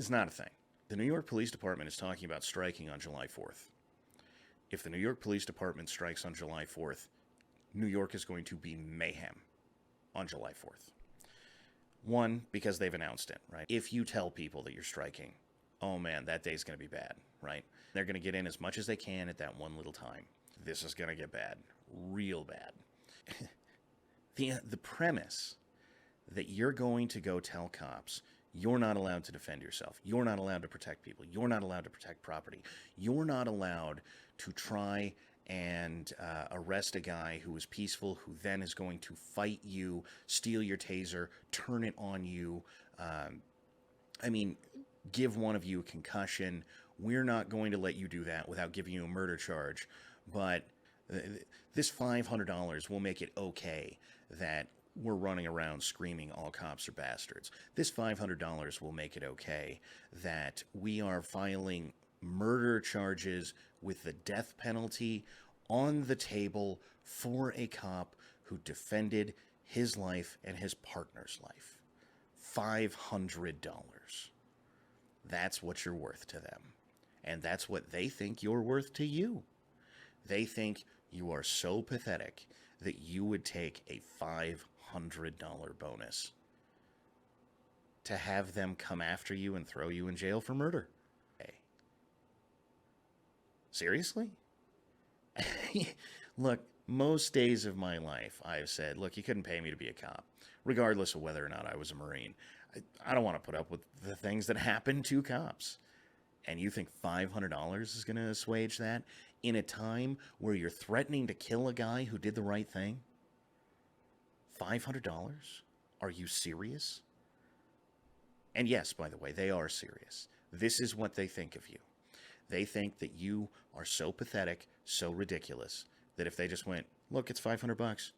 It's not a thing. The New York Police Department is talking about striking on July 4th. If the New York Police Department strikes on July 4th, New York is going to be mayhem on July 4th. One, because they've announced it, right? If you tell people that you're striking, oh man, that day's going to be bad, right? They're going to get in as much as they can at that one little time. This is going to get bad, real bad. The premise that you're going to go tell cops you're not allowed to defend yourself, you're not allowed to protect people, you're not allowed to protect property, you're not allowed to try and arrest a guy who is peaceful, who then is going to fight you, steal your taser, turn it on you, give one of you a concussion. We're not going to let you do that without giving you a murder charge. But this $500 will make it okay that we're running around screaming all cops are bastards. This $500 will make it okay that we are filing murder charges with the death penalty on the table for a cop who defended his life and his partner's life. $500. That's what you're worth to them. And that's what they think you're worth to you. They think you are so pathetic that you would take a $500 bonus to have them come after you and throw you in jail for murder. Hey. Seriously? Look, most days of my life I've said, look, you couldn't pay me to be a cop, regardless of whether or not I was a Marine. I don't want to put up with the things that happen to cops. And you think $500 is going to assuage that in a time where you're threatening to kill a guy who did the right thing? $500? Are you serious? And yes, by the way, they are serious. This is what they think of you. They think that you are so pathetic, so ridiculous, that if they just went, look, it's $500,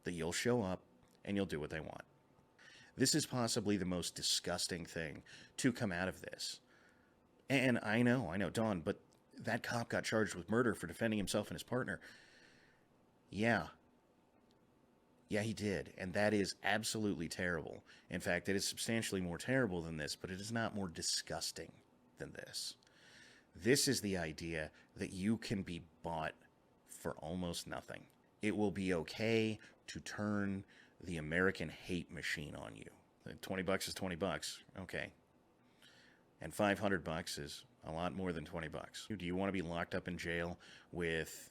that you'll show up and you'll do what they want. This is possibly the most disgusting thing to come out of this. And I know, Dawn, but that cop got charged with murder for defending himself and his partner. Yeah, he did. And that is absolutely terrible. In fact, it is substantially more terrible than this, but it is not more disgusting than this. This is the idea that you can be bought for almost nothing. It will be okay to turn the American hate machine on you. $20 is $20. Okay. And $500 is a lot more than $20. Do you want to be locked up in jail with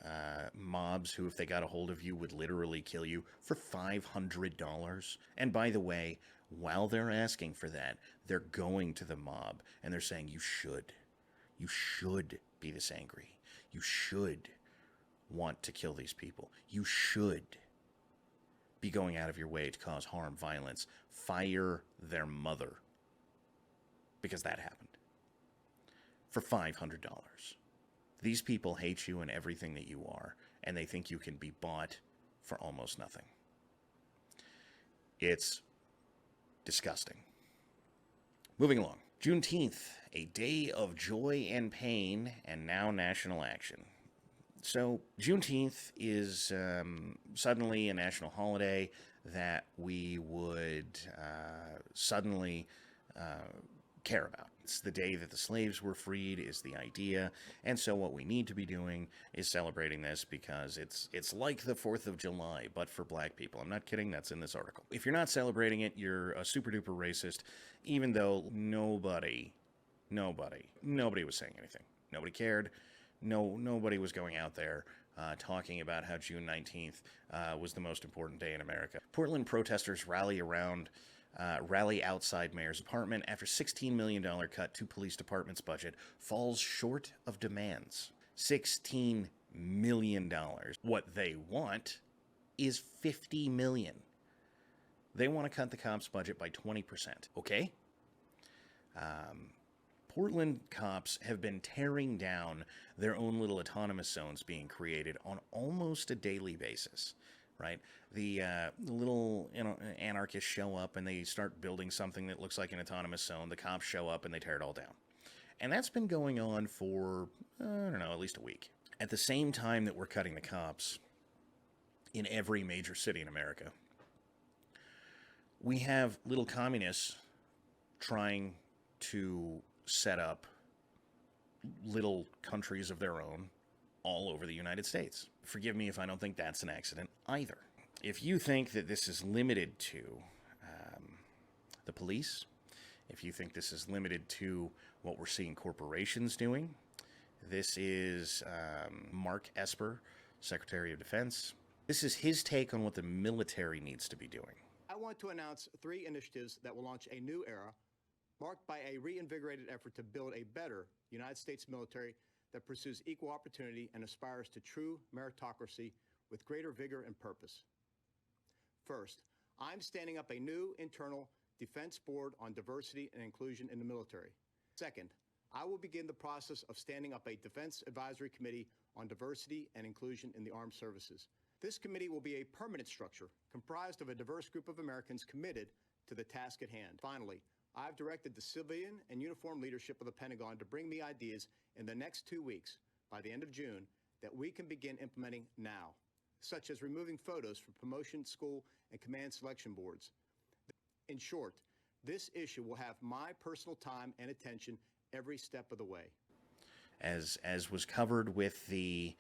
mobs who, if they got a hold of you, would literally kill you for $500? And by the way, while they're asking for that, they're going to the mob and they're saying, you should be this angry. You should want to kill these people. You should be going out of your way to cause harm, violence. Fire their mother. Because that happened. For $500. These people hate you and everything that you are, and they think you can be bought for almost nothing. It's disgusting. Moving along. Juneteenth, a day of joy and pain, and now national action. So Juneteenth is suddenly a national holiday that we would suddenly care about. It's the day that the slaves were freed is the idea, and so what we need to be doing is celebrating this because it's like the 4th of July, but for black people. I'm not kidding, that's in this article. If you're not celebrating it, you're a super duper racist, even though nobody was saying anything. Nobody cared. Nobody was going out there talking about how June 19th was the most important day in America. Portland protesters rally outside mayor's apartment after $16 million cut to police department's budget falls short of demands. $16 million. What they want is $50 million. They want to cut the cops' budget by 20%. Okay? Portland cops have been tearing down their own little autonomous zones being created on almost a daily basis, right? The little anarchists show up and they start building something that looks like an autonomous zone. The cops show up and they tear it all down. And that's been going on for, at least a week. At the same time that we're cutting the cops in every major city in America, we have little communists trying to set up little countries of their own all over the United States. Forgive me if I don't think that's an accident either. If you think that this is limited to the police, if you think this is limited to what we're seeing corporations doing, this is Mark Esper, Secretary of Defense. This is his take on what the military needs to be doing. I want to announce 3 initiatives that will launch a new era marked by a reinvigorated effort to build a better United States military that pursues equal opportunity and aspires to true meritocracy with greater vigor and purpose. First, I'm standing up a new internal Defense Board on Diversity and Inclusion in the military. Second, I will begin the process of standing up a Defense Advisory Committee on Diversity and Inclusion in the Armed Services. This committee will be a permanent structure comprised of a diverse group of Americans committed to the task at hand. Finally, I've directed the civilian and uniformed leadership of the Pentagon to bring me ideas in the next 2 weeks, by the end of June, that we can begin implementing now, such as removing photos from promotion, school, and command selection boards. In short, this issue will have my personal time and attention every step of the way. As was covered with the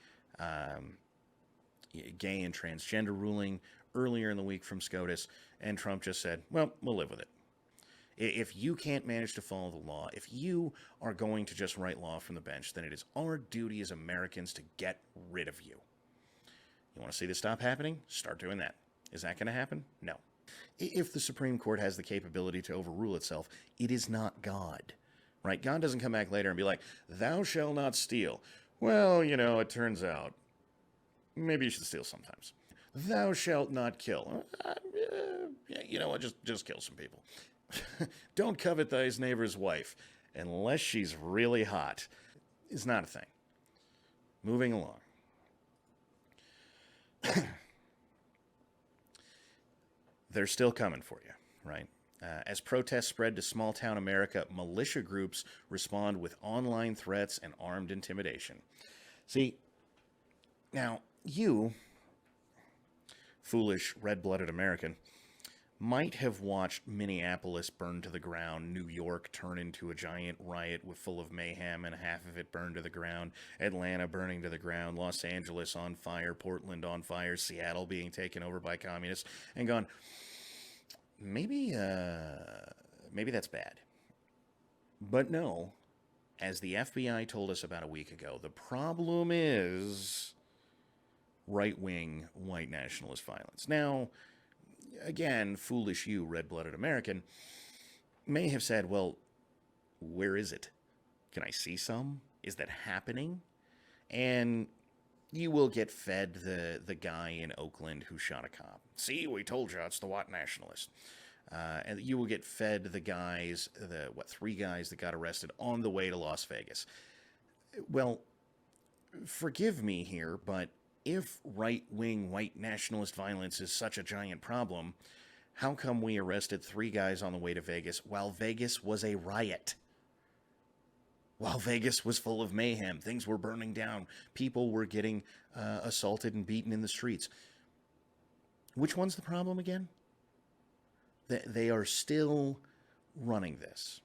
gay and transgender ruling earlier in the week from SCOTUS, and Trump just said, well, we'll live with it. If you can't manage to follow the law, if you are going to just write law from the bench, then it is our duty as Americans to get rid of you. You want to see this stop happening? Start doing that. Is that going to happen? No. If the Supreme Court has the capability to overrule itself, it is not God, right? God doesn't come back later and be like, thou shalt not steal. Well, you know, it turns out maybe you should steal sometimes. Thou shalt not kill. Yeah, you know what? Just kill some people. Don't covet thy neighbor's wife, unless she's really hot. It's not a thing. Moving along. They're still coming for you, right? As protests spread to small-town America, militia groups respond with online threats and armed intimidation. See, now, you, foolish, red-blooded American, might have watched Minneapolis burn to the ground, New York turn into a giant riot full of mayhem and half of it burned to the ground, Atlanta burning to the ground, Los Angeles on fire, Portland on fire, Seattle being taken over by communists, and gone, maybe that's bad. But no, as the FBI told us about a week ago, the problem is right-wing white nationalist violence. Now, again, foolish you, red-blooded American, may have said, well, where is it? Can I see some? Is that happening? And you will get fed the guy in Oakland who shot a cop. See, we told you, it's the white nationalist. And you will get fed the guys, 3 guys that got arrested on the way to Las Vegas. Well, forgive me here, but if right-wing white nationalist violence is such a giant problem, how come we arrested 3 guys on the way to Vegas while Vegas was a riot? While Vegas was full of mayhem, things were burning down, people were getting assaulted and beaten in the streets. Which one's the problem again? They are still running this.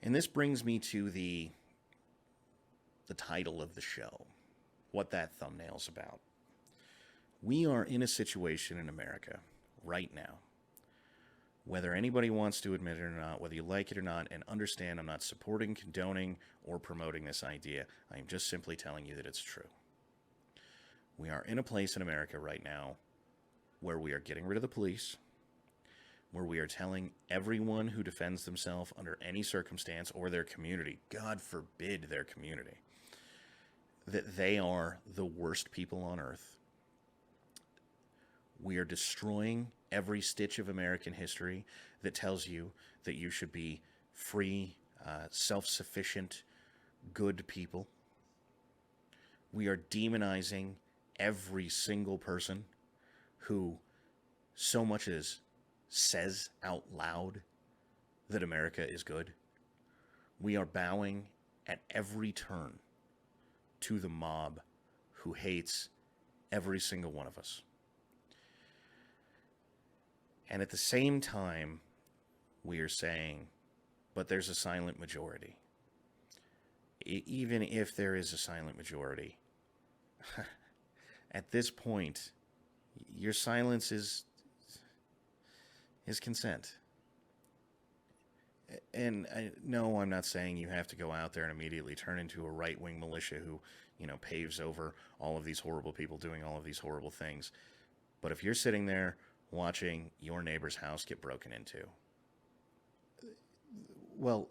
And this brings me to the title of the show, what that thumbnail's about. We are in a situation in America right now, whether anybody wants to admit it or not, whether you like it or not, and understand I'm not supporting, condoning, or promoting this idea. I am just simply telling you that it's true. We are in a place in America right now where we are getting rid of the police, where we are telling everyone who defends themselves under any circumstance or their community, God forbid their community, that they are the worst people on earth. We are destroying every stitch of American history that tells you that you should be free, self-sufficient, good people. We are demonizing every single person who so much as says out loud that America is good. We are bowing at every turn to the mob who hates every single one of us. And at the same time, we are saying, but there's a silent majority. Even if there is a silent majority, at this point, your silence is consent. And no, I'm not saying you have to go out there and immediately turn into a right-wing militia who, paves over all of these horrible people doing all of these horrible things. But if you're sitting there watching your neighbor's house get broken into, well,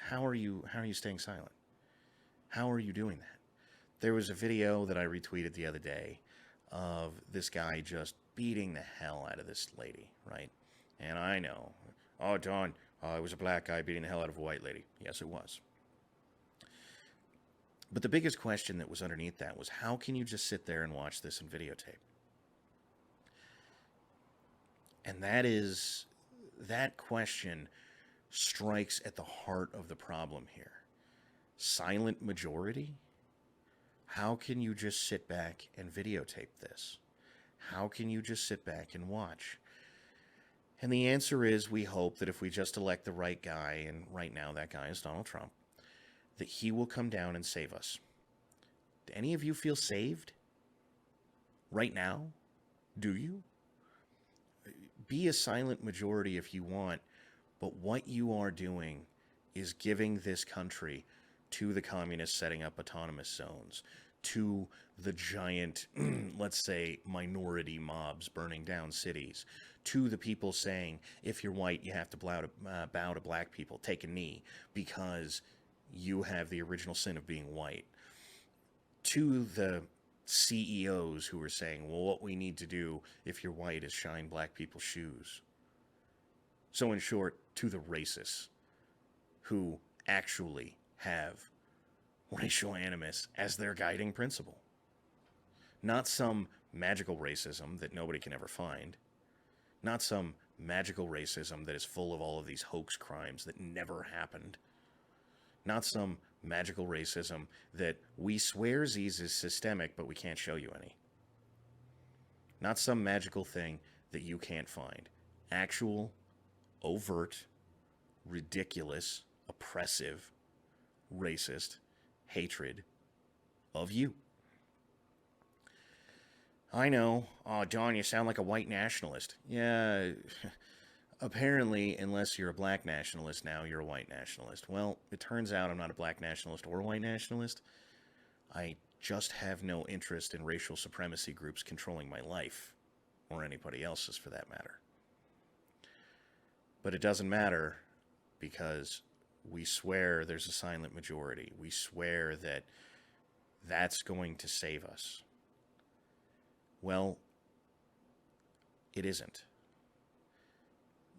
how are you staying silent? How are you doing that? There was a video that I retweeted the other day of this guy just beating the hell out of this lady, right? And I know, oh, Don, it was a black guy beating the hell out of a white lady. Yes, it was. But the biggest question that was underneath that was, how can you just sit there and watch this in videotape? And that question strikes at the heart of the problem here. Silent majority? How can you just sit back and videotape this? How can you just sit back and watch? And the answer is, we hope that if we just elect the right guy, and right now that guy is Donald Trump, that he will come down and save us. Do any of you feel saved? Right now? Do you? Be a silent majority if you want, but what you are doing is giving this country to the communists setting up autonomous zones, to the giant, let's say, minority mobs burning down cities, to the people saying, if you're white, you have to bow to black people, take a knee, because you have the original sin of being white, to the CEOs who are saying, well, what we need to do if you're white is shine black people's shoes. So in short, to the racists who actually have racial animus as their guiding principle. Not some magical racism that nobody can ever find. Not some magical racism that is full of all of these hoax crimes that never happened. Not some magical racism that we swear is systemic, but we can't show you any. Not some magical thing that you can't find. Actual, overt, ridiculous, oppressive, racist hatred of you. I know. Oh, John, you sound like a white nationalist. Yeah, apparently, unless you're a black nationalist now, you're a white nationalist. Well, it turns out I'm not a black nationalist or a white nationalist. I just have no interest in racial supremacy groups controlling my life, or anybody else's for that matter. But it doesn't matter, because we swear there's a silent majority. We swear that that's going to save us. Well, it isn't.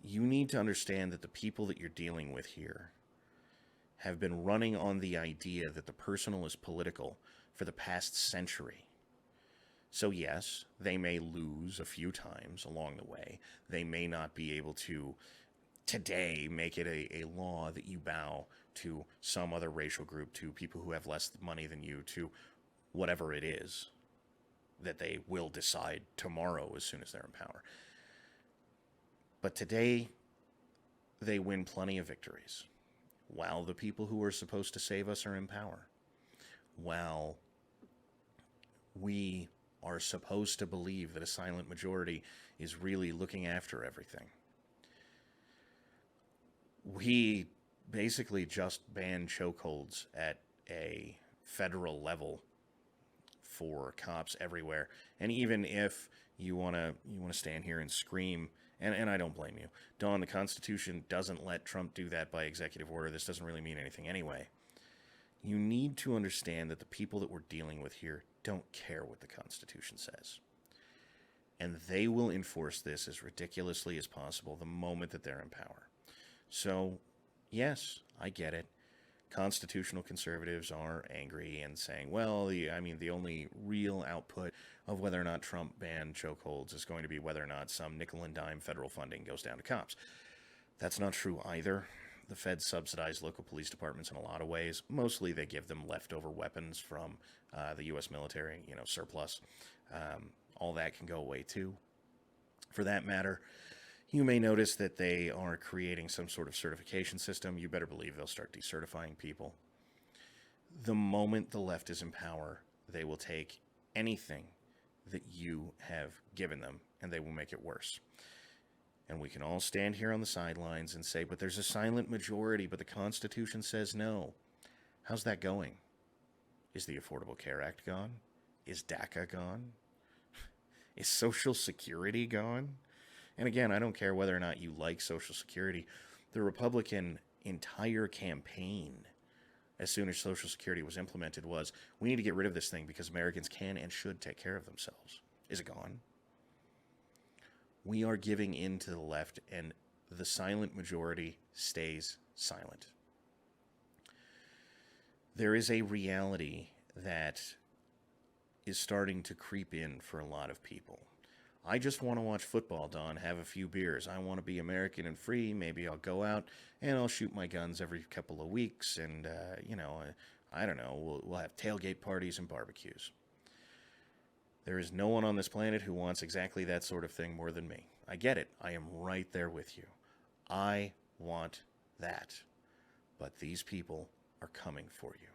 You need to understand that the people that you're dealing with here have been running on the idea that the personal is political for the past century. So yes, they may lose a few times along the way. They may not be able to today make it a law that you bow to some other racial group, to people who have less money than you, to whatever it is that they will decide tomorrow as soon as they're in power. But today, they win plenty of victories, while the people who are supposed to save us are in power, while we are supposed to believe that a silent majority is really looking after everything. We basically just banned chokeholds at a federal level for cops everywhere. And even if you want to stand here and scream, and I don't blame you, Don, the Constitution doesn't let Trump do that by executive order. This doesn't really mean anything anyway. You need to understand that the people that we're dealing with here don't care what the Constitution says. And they will enforce this as ridiculously as possible the moment that they're in power. So, yes, I get it. Constitutional conservatives are angry and saying, well, the only real output of whether or not Trump banned chokeholds is going to be whether or not some nickel and dime federal funding goes down to cops. That's not true either. The feds subsidize local police departments in a lot of ways. Mostly they give them leftover weapons from the U.S. military, surplus. All that can go away too. For that matter, You may notice that they are creating some sort of certification system. You better believe they'll start decertifying people. The moment the left is in power, they will take anything that you have given them and they will make it worse. And we can all stand here on the sidelines and say, but there's a silent majority, but the Constitution says no. How's that going? Is the Affordable Care Act gone? Is DACA gone? Is Social Security gone? And again, I don't care whether or not you like Social Security. The Republican entire campaign, as soon as Social Security was implemented, was, we need to get rid of this thing because Americans can and should take care of themselves. Is it gone? We are giving in to the left, and the silent majority stays silent. There is a reality that is starting to creep in for a lot of people. I just want to watch football, Don, have a few beers. I want to be American and free. Maybe I'll go out and I'll shoot my guns every couple of weeks, and, I don't know, we'll have tailgate parties and barbecues. There is no one on this planet who wants exactly that sort of thing more than me. I get it. I am right there with you. I want that. But these people are coming for you.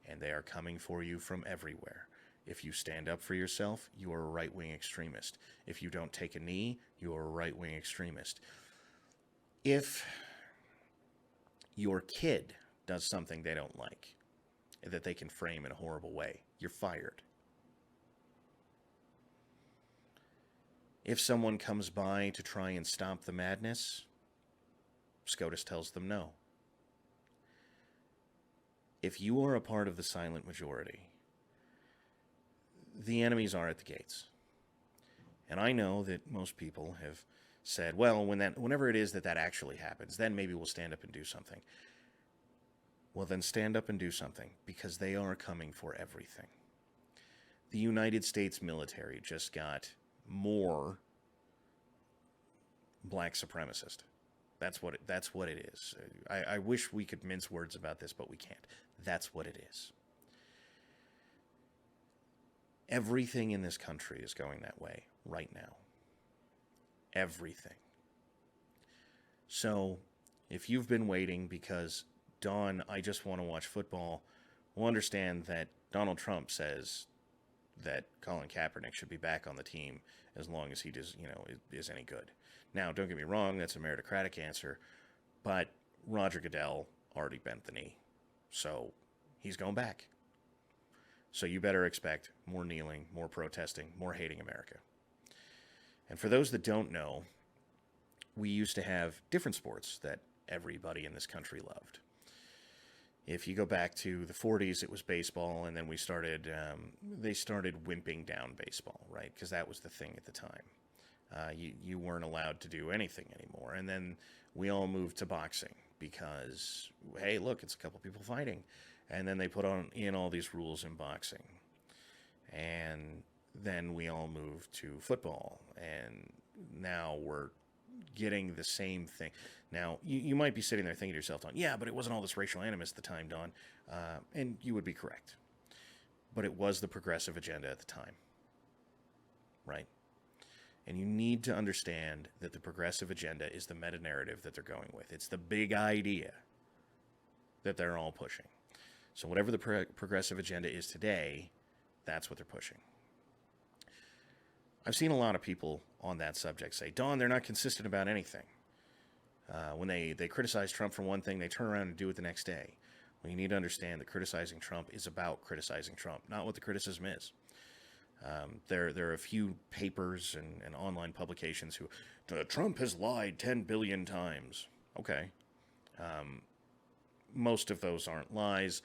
And they are coming for you from everywhere. If you stand up for yourself, you are a right-wing extremist. If you don't take a knee, you are a right-wing extremist. If your kid does something they don't like, that they can frame in a horrible way, you're fired. If someone comes by to try and stop the madness, SCOTUS tells them no. If you are a part of the silent majority, the enemies are at the gates. And I know that most people have said, well, whenever it is that actually happens, then maybe we'll stand up and do something. Well, then stand up and do something, because they are coming for everything. The United States military just got more black supremacist. That's what it is. I wish we could mince words about this, but we can't. That's what it is. Everything in this country is going that way right now. Everything. So, if you've been waiting because, Don, I just want to watch football, we'll understand that Donald Trump says that Colin Kaepernick should be back on the team as long as he does, is any good. Now, don't get me wrong, that's a meritocratic answer, but Roger Goodell already bent the knee. So he's going back. So you better expect more kneeling, more protesting, more hating America. And for those that don't know, we used to have different sports that everybody in this country loved. If you go back to the 40s, it was baseball, and then they started wimping down baseball, right? Because that was the thing at the time. You weren't allowed to do anything anymore. And then we all moved to boxing because, hey, look, it's a couple people fighting. And then they put in all these rules in boxing. And then we all moved to football. And now we're getting the same thing. Now, you might be sitting there thinking to yourself, Don, yeah, but it wasn't all this racial animus at the time, Don. And you would be correct. But it was the progressive agenda at the time. Right? And you need to understand that the progressive agenda is the meta-narrative that they're going with. It's the big idea that they're all pushing. So whatever the progressive agenda is today, that's what they're pushing. I've seen a lot of people on that subject say, Don, they're not consistent about anything. When they criticize Trump for one thing, they turn around and do it the next day. Well, you need to understand that criticizing Trump is about criticizing Trump, not what the criticism is. There are a few papers and online publications who, Trump has lied 10 billion times. Okay. Most of those aren't lies.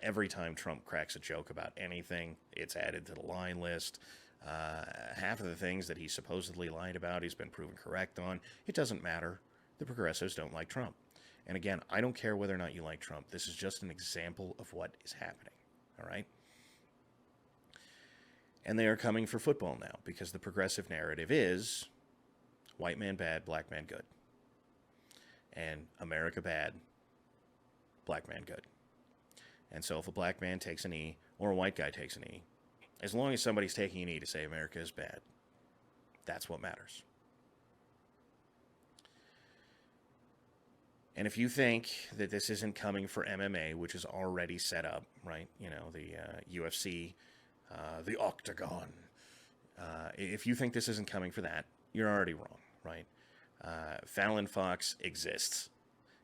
Every time Trump cracks a joke about anything, it's added to the lie list. Half of the things that he supposedly lied about, he's been proven correct on. It doesn't matter. The progressives don't like Trump. And again, I don't care whether or not you like Trump. This is just an example of what is happening. All right? And they are coming for football now because the progressive narrative is white man bad, black man good. And America bad, black man good. And so if a black man takes a knee or a white guy takes a knee, as long as somebody's taking a knee to say America is bad, that's what matters. And if you think that this isn't coming for MMA, which is already set up, right? You know, the UFC, the Octagon. If you think this isn't coming for that, you're already wrong, right? Fallon Fox exists.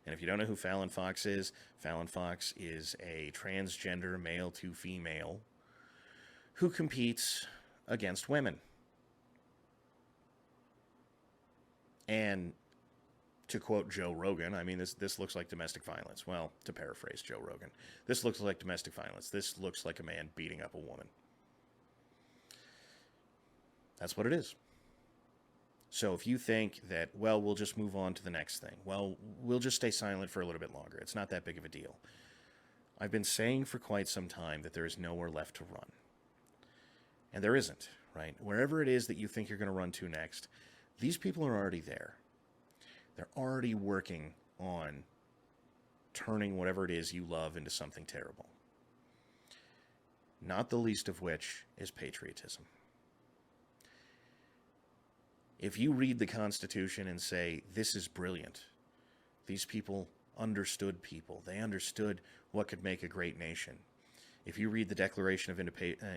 And if you don't know who Fallon Fox is a transgender male to female who competes against women. And to quote Joe Rogan, I mean, this looks like domestic violence. Well, to paraphrase Joe Rogan, this looks like domestic violence. This looks like a man beating up a woman. That's what it is. So if you think that, well, we'll just move on to the next thing. Well, we'll just stay silent for a little bit longer. It's not that big of a deal. I've been saying for quite some time that there is nowhere left to run. And there isn't, right? Wherever it is that you think you're going to run to next, these people are already there. They're already working on turning whatever it is you love into something terrible. Not the least of which is patriotism. If you read the Constitution and say, this is brilliant, these people understood people. They understood what could make a great nation. If you read the Declaration of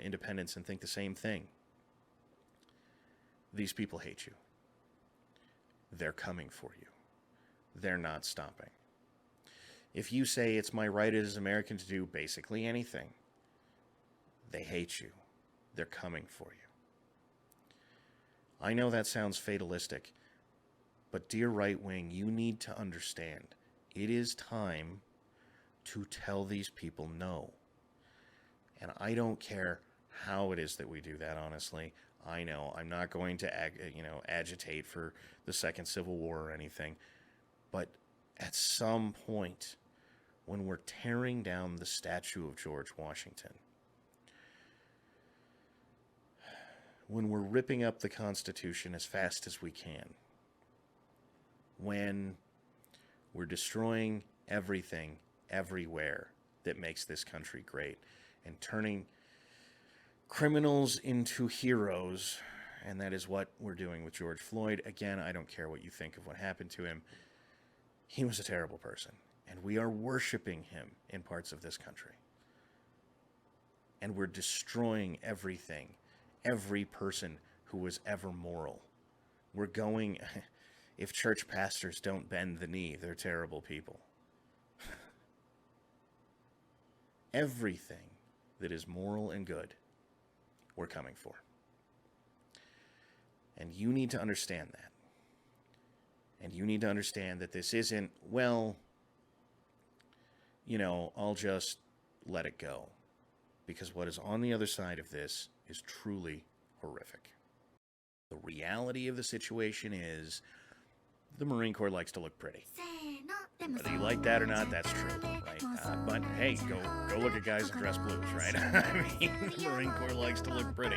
Independence and think the same thing, these people hate you. They're coming for you. They're not stopping. If you say it's my right as an American to do basically anything, they hate you. They're coming for you. I know that sounds fatalistic, but dear right wing, you need to understand it is time to tell these people no. And I don't care how it is that we do that, honestly. I know I'm not going to agitate for the second Civil War or anything, but at some point when we're tearing down the statue of George Washington, when we're ripping up the Constitution as fast as we can, when we're destroying everything, everywhere that makes this country great, and turning criminals into heroes, and that is what we're doing with George Floyd. Again, I don't care what you think of what happened to him. He was a terrible person, and we are worshiping him in parts of this country. And we're destroying everything, every person who was ever moral. We're going, if church pastors don't bend the knee, they're terrible people. Everything that is moral and good, we're coming for. And you need to understand that. And you need to understand that this isn't, well, I'll just let it go. Because what is on the other side of this is truly horrific. The reality of the situation is the Marine Corps likes to look pretty. Whether you like that or not, that's true, right? But hey, go look at guys in dress blues, right? I mean, the Marine Corps likes to look pretty.